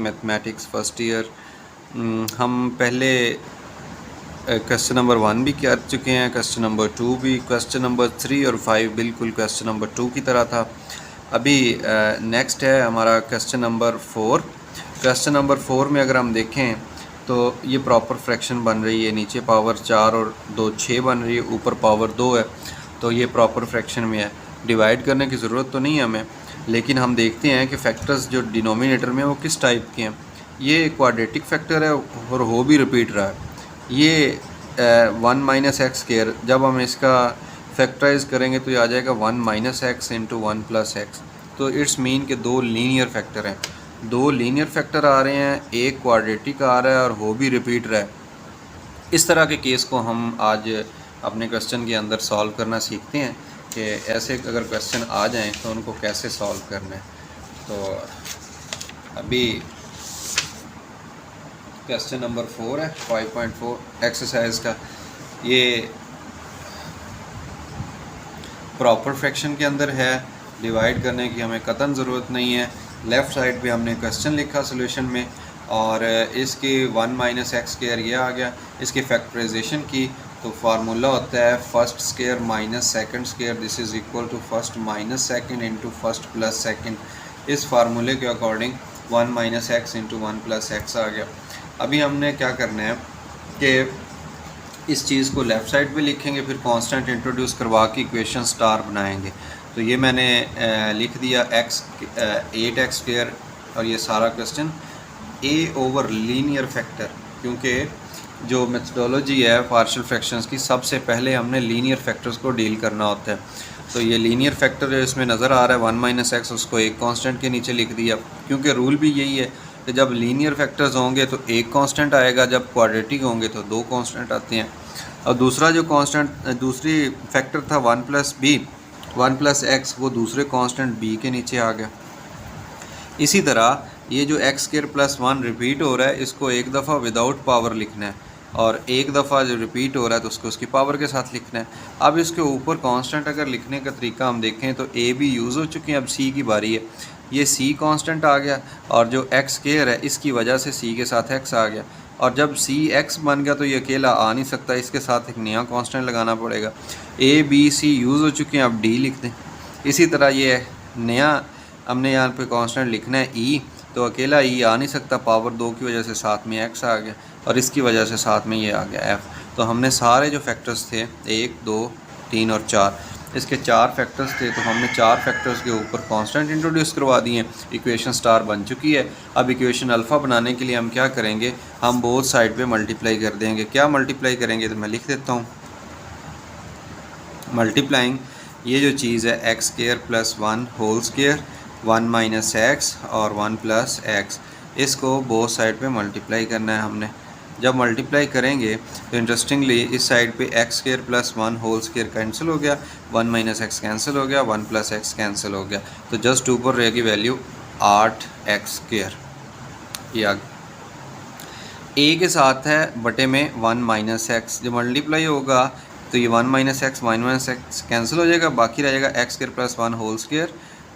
Mathematics first year. हम पहले question number 1 भी कर चुके हैं, क्वेश्चन नंबर 2 भी, क्वेश्चन नंबर 3 और 5 बिल्कुल क्वेश्चन नंबर 2 की तरह था। अभी नेक्स्ट है हमारा क्वेश्चन नंबर 4। क्वेश्चन नंबर 4 में अगर हम देखें तो ये प्रॉपर फ्रैक्शन बन रही है, नीचे पावर 4 और 2 6 बन रही है, ऊपर पावर 2 है, तो ये प्रॉपर फ्रैक्शन में है। डिवाइड करने की ज़रूरत तो नहीं है हमें, लेकिन हम देखते हैं कि फैक्टर्स जो डिनोमिनेटर में वो किस टाइप के हैं। ये क्वाड्रेटिक फैक्टर है और हो भी रिपीट रहा है। ये 1 माइनस एक्स स्क्वायर, जब हम इसका फैक्टराइज करेंगे तो ये आ जाएगा 1 minus x into 1 plus x. तो इट्स मीन के दो लीनियर फैक्टर हैं, दो लीनियर फैक्टर आ रहे हैं, एक क्वाड्रेटिक आ रहा है और हो भी रिपीट रहा है। इस तरह के केस को हम आज अपने क्वेश्चन के अंदर सॉल्व करना सीखते हैं कि ऐसे अगर क्वेश्चन आ जाएं तो उनको कैसे सॉल्व करना है। तो अभी क्वेश्चन नंबर 4 है 5.4 एक्सरसाइज का। ये प्रॉपर फ्रैक्शन के अंदर है, डिवाइड करने की हमें कतन ज़रूरत नहीं है। लेफ़्ट साइड पे हमने क्वेश्चन लिखा सोल्यूशन में, और इसके 1 माइनस एक्स स्क्वायर ये आ गया। इसकी फैक्टराइजेशन की तो फार्मूला होता है first square minus second square, this is equal to first minus second into first plus second. इस फार्मूले के according 1 minus x into 1 plus x आ गया। अभी हमने क्या करना है कि इस चीज़ को लेफ़्ट साइड पे लिखेंगे, फिर कांस्टेंट इंट्रोड्यूस करवा के इक्वेशन स्टार बनाएंगे। तो ये मैंने लिख दिया x 8x स्क्वायर, और ये सारा question a over linear factor, क्योंकि जो मेथडोलॉजी है पार्शियल फ्रैक्शंस की, सबसे पहले हमने लीनियर फैक्टर्स को डील करना होता है। तो ये लीनियर फैक्टर जो इसमें नज़र आ रहा है 1 माइनस एक्स, उसको एक कांस्टेंट के नीचे लिख दिया, क्योंकि रूल भी यही है कि जब लीनियर फैक्टर्स होंगे तो एक कांस्टेंट आएगा, जब क्वाड्रेटिक होंगे तो दो कांस्टेंट आते हैं। और दूसरा जो कांस्टेंट दूसरी फैक्टर था 1 प्लस बी 1 प्लस एक्स, वो दूसरे कांस्टेंट बी के नीचे आ गया। इसी तरह ये जो एक्स स्क्वायर प्लस 1 रिपीट हो रहा है, इसको एक दफ़ा विदाउट पावर लिखना है, और एक दफ़ा जो रिपीट हो रहा है तो उसको उसकी पावर के साथ लिखना है। अब इसके ऊपर कांस्टेंट अगर लिखने का तरीका हम देखें तो ए भी यूज़ हो चुके हैं, अब सी की बारी है। ये सी कांस्टेंट आ गया, और जो एक्स स्क्वायर है इसकी वजह से सी के साथ एक्स आ गया, और जब सी एक्स बन गया तो ये अकेला आ नहीं सकता, इसके साथ एक नया कांस्टेंट लगाना पड़ेगा। ए बी सी यूज़ हो चुके हैं, अब डी लिख दें। इसी तरह ये नया हमने यहाँ पे कांस्टेंट लिखना है ई, तो अकेला ई आ नहीं सकता, पावर 2 की वजह से साथ में एक्स आ गया, और इसकी वजह से साथ में ये आ गया एफ़। तो हमने सारे जो फैक्टर्स थे 1 2 3 और 4, इसके 4 फैक्टर्स थे, तो हमने 4 फैक्टर्स के ऊपर कांस्टेंट इंट्रोड्यूस करवा दिए। इक्वेशन स्टार बन चुकी है। अब इक्वेशन अल्फ़ा बनाने के लिए हम क्या करेंगे, हम बोथ साइड पे मल्टीप्लाई कर देंगे। क्या मल्टीप्लाई करेंगे, तो मैं लिख देता हूँ। मल्टीप्लाइंग ये जो चीज़ है x square plus 1 whole square, 1 minus x और 1 प्लस एक्स, इसको बोथ साइड पे मल्टीप्लाई करना है हमने। जब मल्टीप्लाई करेंगे तो इंटरेस्टिंगली इस साइड पे x square plus 1 whole square cancel हो गया, 1 माइनस एक्स कैंसिल हो गया, 1 प्लस एक्स कैंसिल हो गया, तो जस्ट ऊपर रहेगी वैल्यू 8 एक्स स्क्वायर। ये आ ए के साथ है बटे में 1 माइनस एक्स, जब मल्टीप्लाई होगा तो ये 1 माइनस एक्स कैंसिल हो जाएगा, बाकी रहेगा x square plus 1 whole square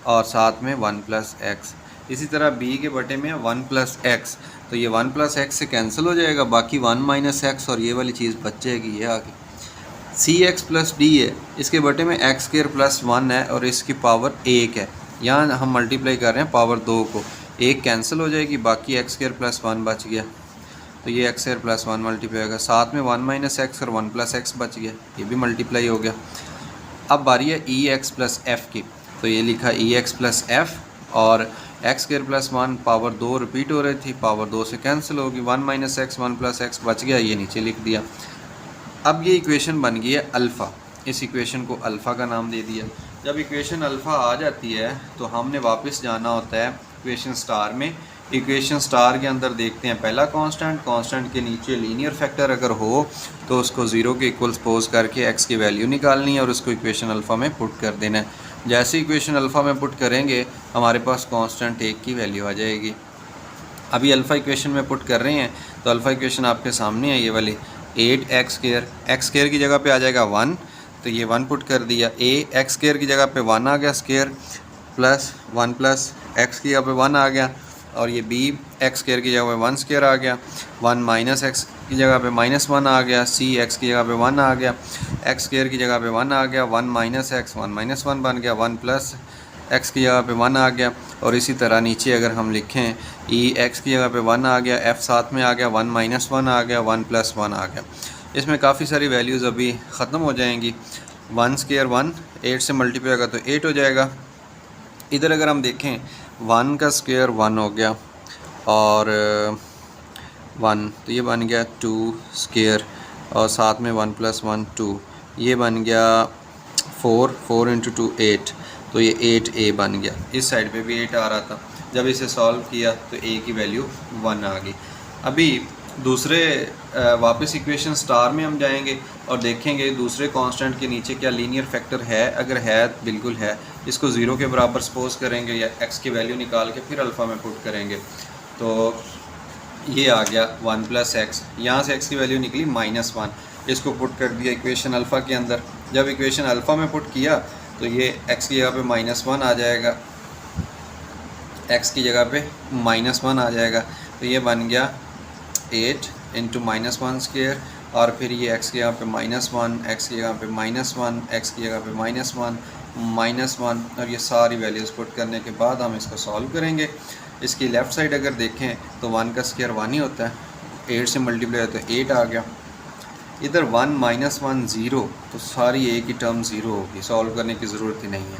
और साथ में 1 प्लस एक्स। इसी तरह बी के बटे में 1 प्लस एक्स, तो ये 1 प्लस एक्स से कैंसिल हो जाएगा, बाकी 1 माइनस एक्स और ये वाली चीज़ बच जाएगी। ये आगे सी एक्स प्लस डी है, इसके बटे में एक्स स्क्वायर प्लस 1 है और इसकी पावर 1 है। यहाँ हम मल्टीप्लाई कर रहे हैं पावर 2 को, 1 कैंसिल हो जाएगी, बाकी एक्स स्क्वायर प्लस 1 बच गया, तो ये एक्स स्क्वायर प्लस 1 मल्टीप्लाई होगा, साथ में 1 माइनस एक्स और 1 प्लस एक्स बच गया, ये भी मल्टीप्लाई हो गया। अब बारी है ई एक्स प्लस एफ़ की, तो ये लिखा ई एक्स प्लस एफ़, और x square plus 1 power 2 repeat हो रही थी, पावर 2 से कैंसिल होगी, 1 माइनस एक्स 1 प्लस एक्स बच गया, ये नीचे लिख दिया। अब ये इक्वेशन बन गई है अल्फ़ा, इस इक्वेशन को अल्फ़ा का नाम दे दिया। जब इक्वेशन अल्फ़ा आ जाती है तो हमने वापस जाना होता है इक्वेशन स्टार में। इक्वेशन स्टार के अंदर देखते हैं पहला कांस्टेंट, कांस्टेंट के नीचे लीनियर फैक्टर अगर हो तो उसको 0 के इक्वल सपोज करके एक्स की वैल्यू निकालनी है और उसको इक्वेशन अल्फ़ा में पुट कर देना है। जैसे इक्वेशन अल्फ़ा में पुट करेंगे हमारे पास कांस्टेंट 1 की वैल्यू आ जाएगी। अभी अल्फ़ा इक्वेशन में पुट कर रहे हैं तो अल्फ़ा इक्वेशन आपके सामने है, ये वाली 8 एक्स स्क्वायर की जगह पे आ जाएगा 1, तो ये 1 पुट कर दिया। एक्स स्क्वायर की जगह पे 1 आ गया स्क्वायर, प्लस 1 प्लस एक्स की जगह पे 1 आ गया, और ये बी एक्स स्क्वायर की जगह पे 1 स्क्वायर आ गया, 1 माइनस एक्स की जगह पे -1 आ गया, सी एक्स की जगह पे 1 आ गया, एक्स स्क्वायर की जगह पे 1 आ गया, 1 माइनस एक्स 1 माइनस 1 बन गया, 1 प्लस एक्स की जगह पे 1 आ गया। और इसी तरह नीचे अगर हम लिखें ई एक्स की जगह पे 1 आ गया, एफ साथ में आ गया, 1 माइनस 1 आ गया, 1 प्लस 1 आ गया। इसमें काफ़ी सारी वैल्यूज़ अभी ख़त्म हो जाएंगी। 1 स्क्वायर 1 8 से मल्टीप्लाई होगा तो 8 हो जाएगा। इधर अगर हम देखें 1 का स्क्वायर 1 हो गया और 1 तो ये बन गया 2 स्क्वायर और साथ में 1 प्लस 1 2, ये बन गया 4 इंटू 2 8, तो ये 8a बन गया। इस साइड पे भी 8 आ रहा था, जब इसे सॉल्व किया तो a की वैल्यू 1 आ गई। अभी दूसरे वापस इक्वेशन स्टार में हम जाएंगे और देखेंगे दूसरे कांस्टेंट के नीचे क्या लीनियर फैक्टर है। अगर है बिल्कुल है, इसको 0 के बराबर सपोज करेंगे या x की वैल्यू निकाल के फिर अल्फ़ा में पुट करेंगे तो ये आ गया 1 प्लस एक्स, यहाँ से x की वैल्यू निकली -1, इसको पुट कर दिया इक्वेशन अल्फ़ा के अंदर। जब इक्वेशन अल्फ़ा में पुट किया तो ये x की जगह पे -1 आ जाएगा, x की जगह पे -1 आ जाएगा, तो ये बन गया 8 इंटू -1 स्क्वायर और फिर ये x की जगह पे -1, x की जगह पे -1, x की जगह पे -1 और ये सारी वैल्यूज़ पुट करने के बाद हम इसको सॉल्व करेंगे। इसकी लेफ़्ट साइड अगर देखें तो 1 का स्क्वायर 1 ही होता है, 8 से मल्टीप्लाई होता है 8 आ गया। इधर 1 माइनस 1 ज़ीरो, तो सारी एक ही टर्म ज़ीरो होगी, सॉल्व करने की ज़रूरत ही नहीं है।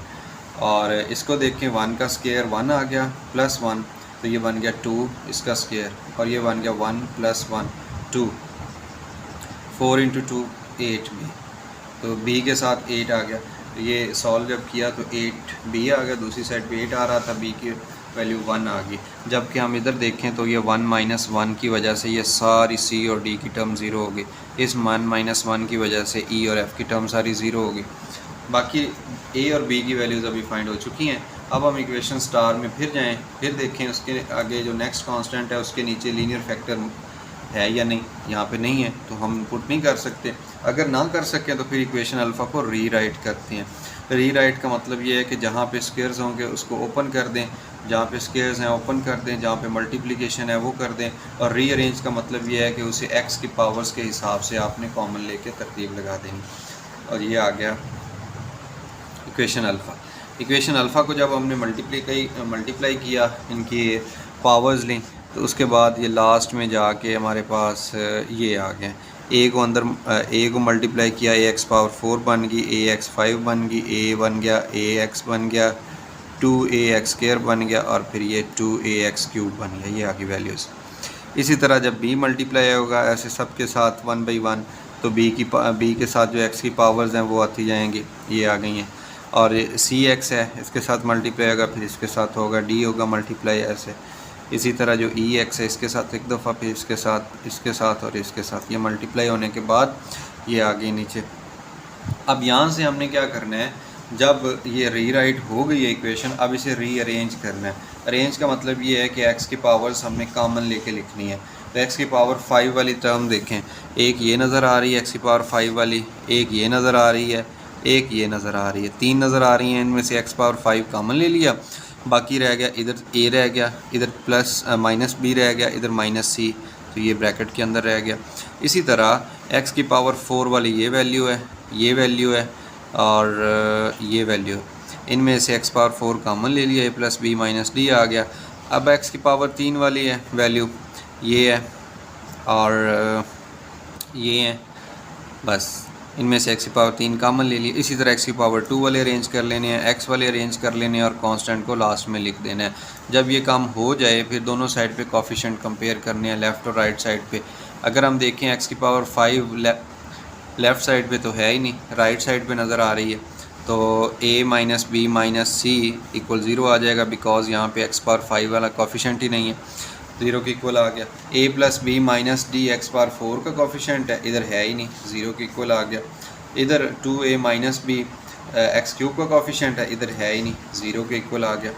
और इसको देखें 1 का स्क्वायर 1 आ गया प्लस 1, तो ये बन गया 2 इसका स्क्वायर और ये बन गया 1 प्लस 1 2, 4 इंटू 2 8 भी, तो b के साथ 8 आ गया। तो ये सॉल्व जब किया तो 8b आ गया, दूसरी साइड पे 8 आ रहा था, b की वैल्यू 1 आ गई। जबकि हम इधर देखें तो ये 1 माइनस 1 की वजह से ये सारी c और d की टर्म ज़ीरो हो गई, इस 1 माइनस 1 की वजह से e और f की टर्म सारी ज़ीरो हो गई। बाकी a और b की वैल्यूज़ अभी फाइंड हो चुकी हैं। अब हम इक्वेशन स्टार में फिर जाएं, फिर देखें उसके आगे जो नेक्स्ट कांस्टेंट है उसके नीचे लीनियर फैक्टर है या नहीं। यहाँ पे नहीं है तो हम पुट नहीं कर सकते। अगर ना कर सकें तो फिर इक्वेशन अल्फ़ा को रीराइट करते हैं। रीराइट का मतलब ये है कि जहाँ पे स्क्वायर्स होंगे उसको ओपन कर दें, जहाँ पे स्क्वायर्स हैं ओपन कर दें, जहाँ पे मल्टीप्लिकेशन है वो कर दें। और रीअरेंज का मतलब ये है कि उसे एक्स की पावर्स के हिसाब से आपने कॉमन लेके तरतीब लगा देनी। और ये आ गया इक्वेशन अल्फ़ा। इक्वेशन अल्फ़ा को जब हमने मल्टीप्लाई किया, इनकी पावर्स ली, तो उसके बाद ये लास्ट में जाके हमारे पास ये आ गए। ए को अंदर ए को मल्टीप्लाई किया, ए एक्स पावर 4 बन गई, ए एक्स 5 बन गई, ए बन गया, ए एक्स बन गया, 2ax स्क्वायर बन गया और फिर ये 2ax क्यूब बन गया। ये आगे वैल्यूज़। इसी तरह जब b मल्टीप्लाई होगा ऐसे सब के साथ 1 बाई 1, तो b के साथ जो x की पावर्स हैं वो आती जाएंगी, ये आ गई हैं। और cx है, इसके साथ मल्टीप्लाई होगा, फिर इसके साथ होगा, d होगा मल्टीप्लाई ऐसे। इसी तरह जो ex है इसके साथ एक दफ़ा, फिर इसके साथ और इसके साथ, ये मल्टीप्लाई होने के बाद ये आ गई नीचे। अब यहाँ से हमने क्या करना है, जब ये रीराइट हो गई है इक्वेशन, अब इसे रीअरेंज करना है। अरेंज का मतलब ये है कि x की पावर्स हमने कॉमन लेके लिखनी है। तो x की पावर 5 वाली टर्म देखें, एक ये नज़र आ रही है x की पावर 5 वाली, एक ये नज़र आ रही है, एक ये नज़र आ रही है, 3 नज़र आ रही हैं। इनमें से x पावर 5 कॉमन ले लिया, बाकी रह गया इधर a रह गया, इधर प्लस माइनस b रह गया, इधर माइनस c, तो ये ब्रैकेट के अंदर रह गया। इसी तरह x की पावर 4 वाली ये वैल्यू है, ये वैल्यू है और ये वैल्यू, इनमें से x पावर 4 कॉमन ले लिया, a plus b minus D आ गया। अब x की पावर 3 वाली है वैल्यू, ये है और ये है, बस इनमें से x की पावर 3 कॉमन ले लिए। इसी तरह x की पावर 2 वाले अरेंज कर लेने हैं, x वाले अरेंज कर लेने हैं और कांस्टेंट को लास्ट में लिख देना है। जब ये काम हो जाए फिर दोनों साइड पे कोफिशिएंट कंपेयर करने हैं, लेफ़्ट और राइट साइड पे। अगर हम देखें x की पावर 5 लेफ़्ट साइड पे तो है ही नहीं, राइट साइड पे नज़र आ रही है, तो a minus b minus c equal 0 आ जाएगा, बिकॉज यहाँ पे x पावर 5 वाला कोफिशिएंट ही नहीं है, 0 के इक्वल आ गया। a plus b minus d x power 4 का कोफिशिएंट है, इधर है ही नहीं, 0 के इक्वल आ गया। इधर 2a minus b x cube का कोफिशिएंट है, इधर है ही नहीं, 0 के इक्वल आ गया।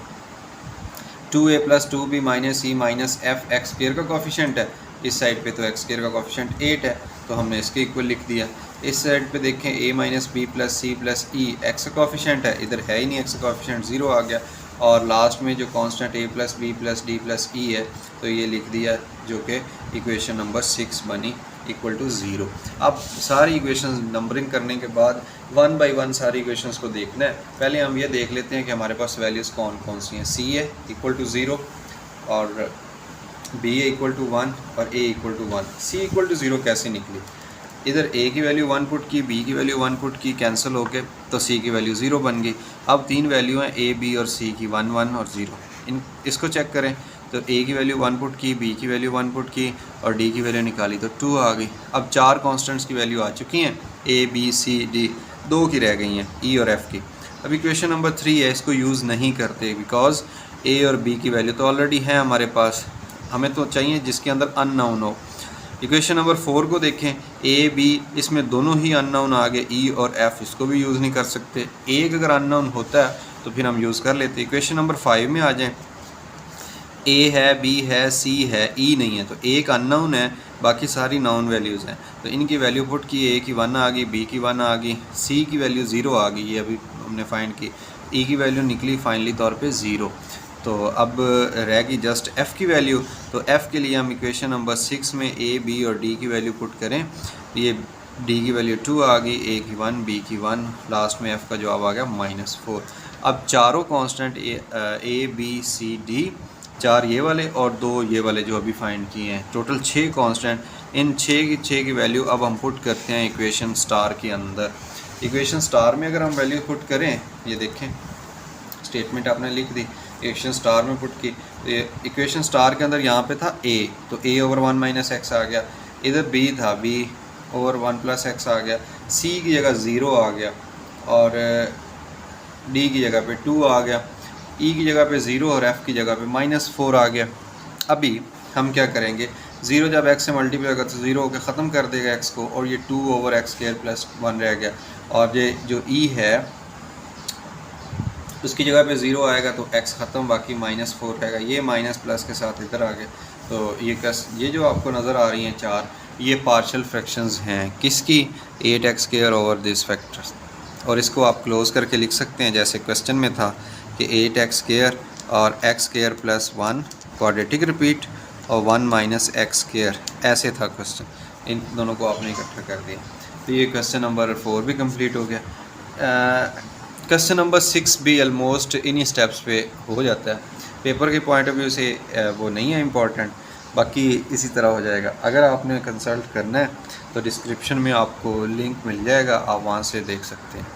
2a plus 2b minus E minus F x square का कोफिशिएंट है, इस साइड पे तो एक्स स्क्वायर का कोफिशिएंट 8 है, तो हमने इसके इक्वल लिख दिया। इस साइड पे देखें a minus b plus c plus e x का कोफिशिएंट है, इधर है ही नहीं, एक्स का कोफिशिएंट 0 आ गया। और लास्ट में जो constant a plus B plus D plus E है तो ये लिख दिया, जो कि इक्वेशन नंबर 6 बनी इक्वल टू 0। अब सारी इक्वेशंस नंबरिंग करने के बाद 1 बाई 1 सारी इक्वेशंस को देखना है। पहले हम ये देख लेते हैं कि हमारे पास वैल्यूज़ कौन कौन सी हैं। c है इक्वल टू 0 और b है इक्वल टू 1 और a equal to 1। c equal to 0 कैसे निकली? इधर a की वैल्यू 1 पुट की, b की वैल्यू 1 पुट की, कैंसिल हो के तो c की वैल्यू 0 बन गई। अब तीन वैल्यू हैं a, b और c की, 1 1 और 0। इसको चेक करें तो a की वैल्यू 1 पुट की, b की वैल्यू 1 पुट की और d की वैल्यू निकाली तो 2 आ गई। अब चार कांस्टेंट्स की वैल्यू आ चुकी हैं, a, b, c, d, दो की रह गई हैं, e और f की। अब इक्वेशन नंबर 3 है, इसको यूज़ नहीं करते बिकॉज a और b की वैल्यू तो ऑलरेडी है हमारे पास, हमें तो चाहिए जिसके अंदर अननोन हो। इक्वेशन नंबर 4 को देखें, a, b, इसमें दोनों ही अननोन आ गए, e और f, इसको भी यूज़ नहीं कर सकते। एक अगर अननोन होता है तो फिर हम यूज़ कर लेते। इक्वेशन नंबर 5 में आ जाएं, a है, b है, c है, e नहीं है, तो एक अननोन है, बाकी सारी नाउन वैल्यूज़ हैं। तो इनकी वैल्यू पुट की, a की 1 आ गई, b की 1 आ गई, c की वैल्यू 0 आ गई, ये अभी हमने फाइंड की, e की वैल्यू निकली फाइनली तौर पे 0। तो अब रह गई जस्ट f की वैल्यू। तो f के लिए हम इक्वेशन नंबर 6 में a, b और d की वैल्यू पुट करें, ये d की वैल्यू 2 आ गई, a की 1, b की 1, लास्ट में f का जवाब आ गया -4। अब चारों constant a, b, c, d, चार ये वाले और दो ये वाले जो अभी फाइंड किए हैं, टोटल 6 कांस्टेंट। इन 6 की वैल्यू अब हम पुट करते हैं इक्वेशन स्टार के अंदर। इक्वेशन स्टार में अगर हम वैल्यू पुट करें, ये देखें स्टेटमेंट आपने लिख दी, इक्वेशन स्टार में पुट की, तो इक्वेशन स्टार के अंदर यहाँ पे था a, तो a ओवर 1 माइनस एक्स आ गया, इधर b था, b ओवर 1 प्लस एक्स आ गया, c की जगह 0 आ गया और d की जगह पे 2 आ गया, e की जगह पे 0 और f की जगह पे -4 आ गया। अभी हम क्या करेंगे, 0 जब x से मल्टीप्लाई होगा तो 0 होकर ख़त्म कर देगा x को, और ये 2 ओवर एक्स स्क्वायर प्लस 1 रह गया, और ये जो e है उसकी जगह पे 0 आएगा तो x ख़त्म, बाकी -4 रहेगा, ये माइनस प्लस के साथ इधर आ गए। तो ये जो आपको नज़र आ रही हैं चार, ये पार्शियल फ्रैक्शंस हैं किसकी, 8x square over this factors. और इसको आप क्लोज़ करके लिख सकते हैं जैसे क्वेश्चन में था कि 8x स्क्वायर और x square plus 1 quadratic repeat और 1 माइनस एक्स स्क्वायर, ऐसे था क्वेश्चन। इन दोनों को आपने इकट्ठा कर दिया, तो ये क्वेश्चन नंबर 4 भी कंप्लीट हो गया। क्वेश्चन नंबर 6 भी ऑलमोस्ट इन्हीं स्टेप्स पे हो जाता है, पेपर के पॉइंट ऑफ व्यू से वो नहीं है इम्पॉर्टेंट, बाकी इसी तरह हो जाएगा। अगर आपने कंसल्ट करना है तो डिस्क्रिप्शन में आपको लिंक मिल जाएगा, आप वहाँ से देख सकते हैं।